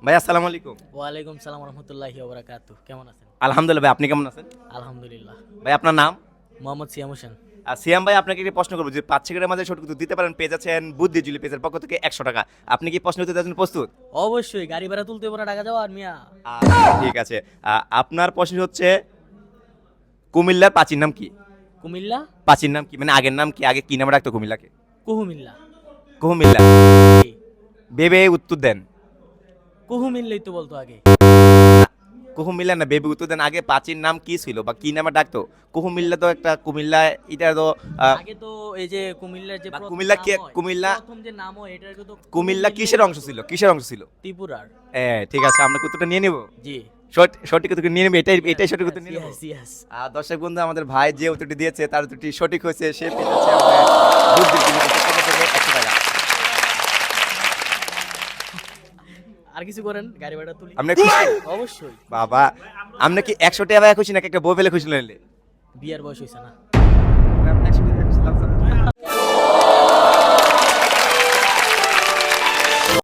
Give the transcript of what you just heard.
ভাই আসসালামু আলাইকুম। ওয়ালাইকুম সালাম রহমতুল্লাহি ওয়া বারাকাতুহু। কেমন আছেন? আলহামদুলিল্লাহ ভাই, আপনি কেমন আছেন? আলহামদুলিল্লাহ। ভাই আপনার নাম? মোহাম্মদ সিয়াম হোসেন। সিয়াম ভাই, আপনাকে একটি প্রশ্ন করবো যে 5 সেকেন্ডের মাঝে সঠিক উত্তর দিতে পারেন পেয়ে যাচ্ছেন বুদ্ধিজীবী পেজের পক্ষ থেকে 100 টাকা। আপনি কি প্রশ্ন উত্তর দেওয়ার জন্য প্রস্তুত? অবশ্যই গাড়ি ভাড়া তুলতে পারে টাকা যাওয়া আর মিয়া। ঠিক আছে। আপনার প্রশ্ন হচ্ছে কুমিল্লার প্রাচীন নাম কি? কুমিল্লা প্রাচীন নাম কি, মানে আগের নাম কি, আগে কি নামে রাখতো কুমিল্লাকে? কুহুমিল্লা। কুমিল্লা। জি, বেবে উত্তর দেন। কুহুমিল্লাই তো বলতো আগে। কুহুমিল্লা না, বেবে উত্তর দেন। আগে প্রাচীন নাম কি ছিল বা কি নামে ডাকতো? কুহুমিল্লা তো একটা কুমিল্লা, এটা তো আগে তো এই যে কুমিল্লার যে বা প্রথম কুমিল্লা নাম কে, হয়, কুমিল্লা প্রথম যে নাম হয় এটাকে তো কুমিল্লা কিসের অংশ ছিল, কিসের অংশ ছিল? ত্রিপুরার। ঠিক আছে, আমরা উত্তরটা নিয়ে নিব। জি, সঠিক উত্তর নিয়ে নেবে, এটাই সঠিক উত্তর নিয়ে নেব। Yes yes. দর্শক বন্ধু, আমাদের ভাই যে উত্তরটি দিয়েছে তার উত্তরটি সঠিক হয়েছে, সে পেয়েছে আমাদের বুদ্ধিজীবী পক্ষ থেকে 100 টাকা। আর কিছু করেন, গাড়ি ভাড়া তুলি। আপনি খুশি? অবশ্যই। বাবা, আপনি কি 100 টাকা ভাই খুশি নাকি একটা বউ পেলে খুশি নিলে? বিয়ার বয়স হইছে না। আপনি 100 টাকা খুশি?